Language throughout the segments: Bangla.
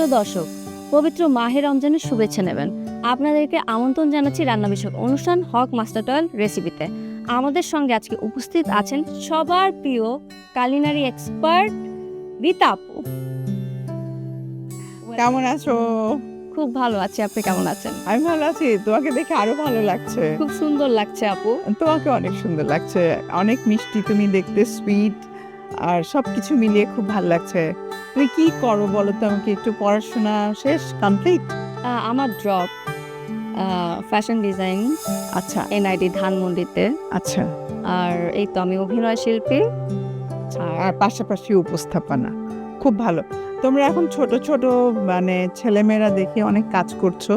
প্রিয় দর্শক, পবিত্র মাহে রমজানের শুভেচ্ছা নেবেন। আপনাদেরকে আমন্ত্রণ জানাচ্ছি রান্না বিষয়ক অনুষ্ঠান হক মাস্টার টয়েল রেসিপিতে। আমাদের সঙ্গে আজকে উপস্থিত আছেন সবার প্রিয় কালিনারি এক্সপার্ট রীতা আপু। কেমন আছো? খুব ভালো আছি, আপনি কেমন আছেন? আমি ভালো আছি। তোমাকে দেখে আরো ভালো লাগছে। খুব সুন্দর লাগছে আপু। তোমাকে অনেক সুন্দর লাগছে, অনেক মিষ্টি, তুমি দেখতে সুইট, আর সবকিছু মিলিয়ে খুব ভালো লাগছে। তুমি কি করো বলো তো আমাকে একটু? পড়াশোনা শেষ, কমপ্লিট? আমার ড্রপ ফ্যাশন ডিজাইন, আচ্ছা এনআইডি ধানমন্ডিতে। আচ্ছা। আর এই তো আমি অভিনয় শিল্পী। আর পাশাপাশি উপস্থাপনা, খুব ভালো। তোমরা এখন ছোট ছোট মানে ছেলেমেয়েরা দেখে অনেক কাজ করছো,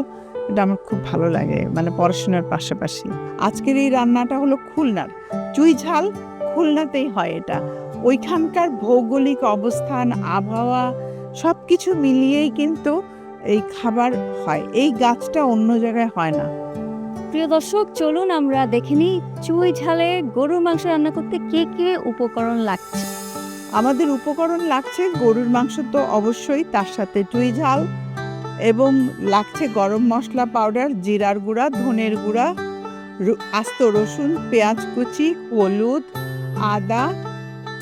এটা আমার খুব ভালো লাগে, মানে পড়াশোনার পাশাপাশি। আজকের এই রান্নাটা হলো খুলনার চুই ঝাল। খুলনাতেই হয় এটা। ওইখানকার ভৌগোলিক অবস্থান, আবহাওয়া সব কিছু মিলিয়েই কিন্তু এই খাবার হয়। এই গাছটা অন্য জায়গায় হয় না। প্রিয় দর্শক, চলুন আমরা দেখে নিই চুই ঝালে গরুর মাংস রান্না করতে কি কি উপকরণ লাগছে। আমাদের উপকরণ লাগছে গরুর মাংস তো অবশ্যই, তার সাথে চুই ঝাল, এবং লাগছে গরম মশলা পাউডার, জিরার গুঁড়া, ধনের গুঁড়া, আস্ত রসুন, পেঁয়াজ কুচি, হলুদ, আদা,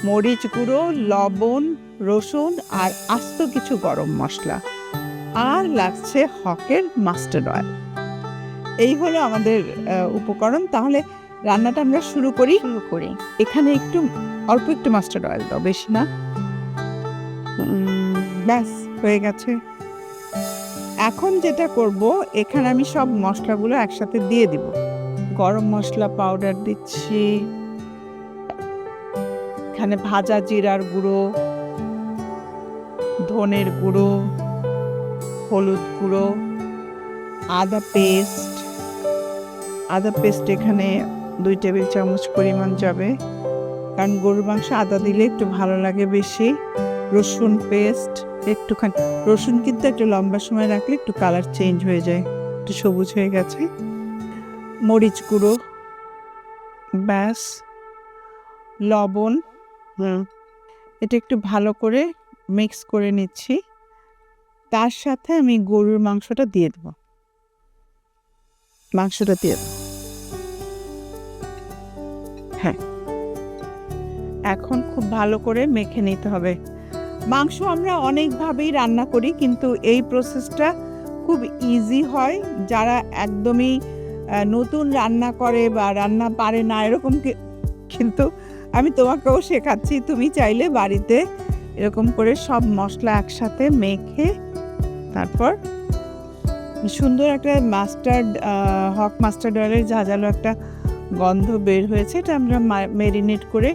মরিচ গুঁড়ো, লবণ, রসুন আর আস্ত কিছু গরম মশলা, আর লাগছে হকের মাস্টার্ড অয়েল। এই হলো আমাদের উপকরণ। তাহলে রান্নাটা আমরা শুরু করি। এখানে একটু অল্প একটু মাস্টার্ড অয়েল দাও, বেশি না। ব্যাস হয়ে গেছে। এখন যেটা করব, এখানে আমি সব মশলাগুলো একসাথে দিয়ে দিব। গরম মশলা পাউডার দিচ্ছি, এখানে ভাজা জিরার গুঁড়ো, ধনের গুঁড়ো, হলুদ গুঁড়ো, আদা পেস্ট এখানে 2 টেবিল চামচ পরিমাণ যাবে, কারণ গরুর মাংস আদা দিলে একটু ভালো লাগে বেশি। রসুন পেস্ট একটুখানি, রসুন কিন্তু একটু লম্বা সময় রাখলে একটু কালার চেঞ্জ হয়ে যায়, একটু সবুজ হয়ে গেছে। মরিচ গুঁড়ো, ব্যাস, লবণ। এটা একটু ভালো করে মিক্স করে নিচ্ছি। তার সাথে আমি গরুর মাংসটা দিয়ে দেব। হ্যাঁ, এখন খুব ভালো করে মেখে নিতে হবে। মাংস আমরা অনেকভাবেই রান্না করি, কিন্তু এই প্রসেসটা খুব ইজি হয়। যারা একদমই নতুন রান্না করে বা রান্না পারে না এরকম, কিন্তু আমি তোমাকেও শেখাচ্ছি। তুমি চাইলে বাড়িতে এরকম করে সব মশলা একসাথে মেখে তারপর সুন্দর একটা হক মাস্টার্ড অয়েলের ঝাঁঝালো একটা গন্ধ বের হয়েছে, এটা আমরা ম্যারিনেট করে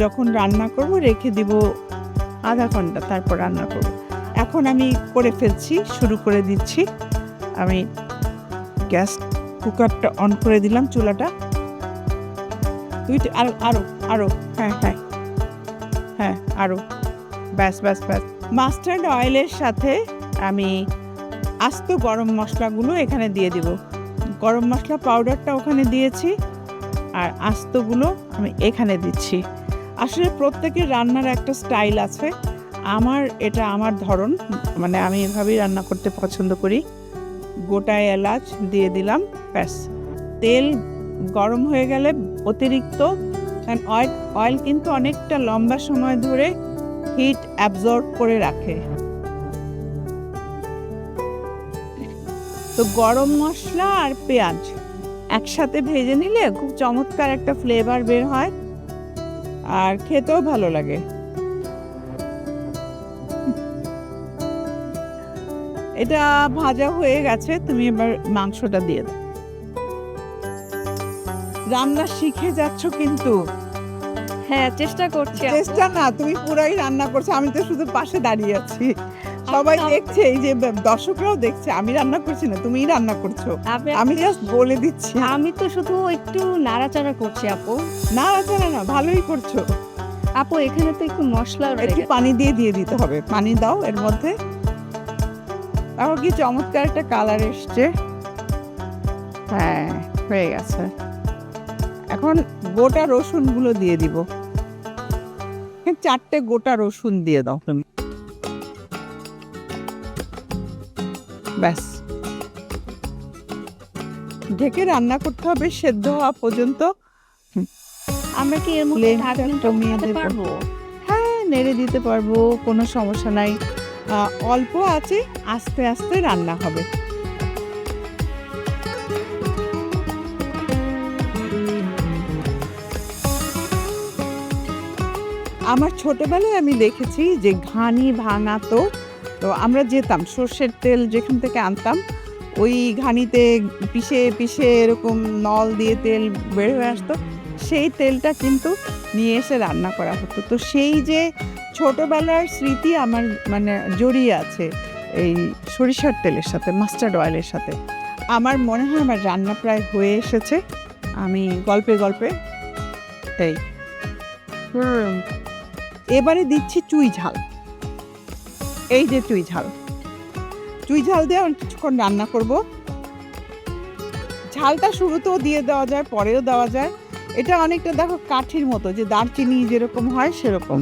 যখন রান্না করব রেখে দিব আধা ঘন্টা, তারপর রান্না করব। এখন আমি করে ফেলছি, শুরু করে দিচ্ছি। আমি গ্যাস কুকারটা অন করে দিলাম, চুলাটা আরো হ্যাঁ আরো, ব্যাস। মাস্টার্ড অয়েলের সাথে আমি আস্ত গরম মশলাগুলো এখানে দিয়ে দিব। গরম মশলা পাউডারটা ওখানে দিয়েছি, আর আস্তগুলো আমি এখানে দিচ্ছি। আসলে প্রত্যেকের রান্নার একটা স্টাইল আছে, এটা আমার ধরন, মানে আমি এভাবেই রান্না করতে পছন্দ করি। গোটা এলাচ দিয়ে দিলাম, ব্যাস। তেল গরম হয়ে গেলে অতিরিক্ত, কারণ অয়েল কিন্তু অনেকটা লম্বা সময় ধরে হিট অ্যাবজর্ব করে রাখে। তো গরম মশলা আর পেঁয়াজ একসাথে ভেজে নিলে খুব চমৎকার একটা ফ্লেভার বের হয়, আর খেতেও ভালো লাগে। এটা ভাজা হয়ে গেছে, তুমি এবার মাংসটা দিয়ে দাও। রান্না শিখে যাচ্ছ কিন্তু। হ্যাঁ, চেষ্টা করছি। চেষ্টা না, তুমি পুরাই রান্না করছো, আমি তো শুধু পাশে দাঁড়িয়ে আছি। সবাই দেখছে, এই যে দর্শকরাও দেখছে, আমি রান্না করছি না, তুমিই রান্না করছো। আমি জাস্ট বলে দিচ্ছি। আমি তো শুধু একটু নাড়াচাড়া করছি আপু। নাড়াচাড়া না, ভালোই করছো আপু। এখানে তো একটু মশলা, একটু পানি দিয়ে দিতে হবে। পানি দাও এর মধ্যে। তাও কি চমৎকার একটা কালার এসছে। হ্যাঁ, হয়ে গেছে। এখন গোটা রসুন গুলো দিয়ে দিব। 4টে গোটা রসুন দিয়ে দাও তুমি। ব্যাস, ঢেকে রান্না করতে হবে সেদ্ধ হওয়া পর্যন্ত। আমরা কি এর মধ্যে ফ্লেমটা ঢাকনা কমিয়ে কমাতে দেব। পারবো? হ্যাঁ, নেড়ে দিতে পারবো, কোনো সমস্যা নাই। অল্প আছে, আস্তে আস্তে রান্না হবে। আমার ছোটবেলায় আমি দেখেছি যে ঘানি ভাঙাতো, তো আমরা যেতাম সর্ষের তেল যেখান থেকে আনতাম, ওই ঘানিতে পিষে পিষে এরকম নল দিয়ে তেল বের হয়ে আসতো, সেই তেলটা কিন্তু নিয়ে এসে রান্না করা হতো। তো সেই যে ছোটবেলার স্মৃতি আমার মানে জড়িয়ে আছে এই সরিষার তেলের সাথে, মাস্টার্ড অয়েলের সাথে। আমার মনে হয় আমার রান্না প্রায় হয়ে এসেছে। আমি গল্পে গল্পে এই এবারে দিচ্ছি চুই ঝাল। এই যে চুই ঝাল দিয়ে আমি কিছুক্ষণ রান্না করব। ঝালটা শুরুতেও দিয়ে দেওয়া যায়, পরেও দেওয়া যায়। এটা অনেকটা দেখো কাঠির মতো, যে দারচিনি যেরকম হয় সেরকম।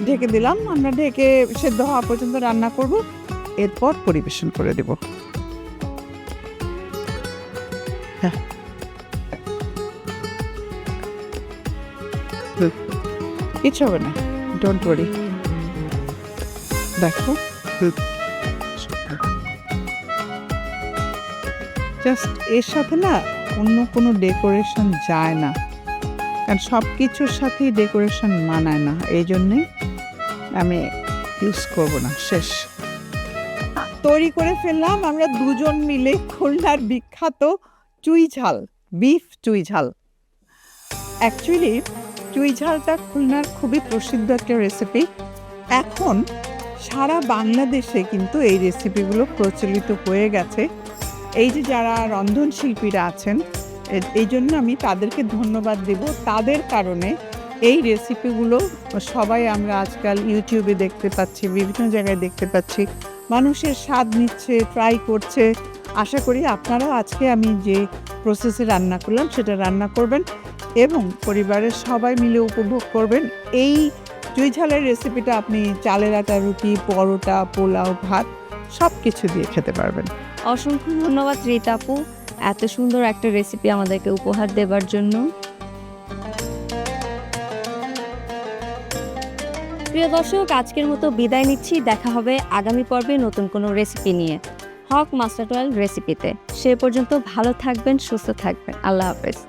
ঢেকে দিলাম, আমরা ঢেকে সেদ্ধ হওয়া পর্যন্ত রান্না করব, এরপর পরিবেশন করে দেব। হ্যাঁ, কিছু হবে না, ডোন্ট ওয়ারি। দেখো, জাস্ট এর সাথে না অন্য কোনো ডেকোরেশন যায় না, কারণ সব কিছুর সাথেই ডেকোরেশন মানায় না, এই জন্যেই আমি ইউজ করব না। শেষ, তৈরি করে ফেললাম আমরা দুজন মিলে খুলনার বিখ্যাত চুই ঝাল, বিফ চুই ঝাল। অ্যাকচুয়ালি চুই ঝালটা খুলনার খুবই প্রসিদ্ধ একটা রেসিপি। এখন সারা বাংলাদেশে কিন্তু এই রেসিপিগুলো প্রচলিত হয়ে গেছে। এই যে যারা রন্ধনশিল্পীরা আছেন, এই জন্য আমি তাদেরকে ধন্যবাদ দেব। তাদের কারণে এই রেসিপিগুলো সবাই আমরা আজকাল ইউটিউবে দেখতে পাচ্ছি, বিভিন্ন জায়গায় দেখতে পাচ্ছি, মানুষের স্বাদ নিচ্ছে, ট্রাই করছে। আশা করি আপনারাও আজকে আমি যে প্রসেসে রান্না করলাম সেটা রান্না করবেন এবং পরিবারের সবাই মিলে উপভোগ করবেন। এই চুই ঝালের রেসিপিটা আপনি চালের আটা রুটি, পরোটা, পোলাও, ভাত সব কিছু দিয়ে খেতে পারবেন। অসংখ্য ধন্যবাদ রীতা আপু, এত সুন্দর একটা রেসিপি আমাদেরকে উপহার দেবার জন্য। প্রিয় দর্শক, আজকের মতো বিদায় নিচ্ছি। দেখা হবে আগামী পর্বে নতুন কোনো রেসিপি নিয়ে, হক মাস্টার্ড অয়েল রেসিপিতে। সে পর্যন্ত ভালো থাকবেন, সুস্থ থাকবেন। আল্লাহ হাফেজ।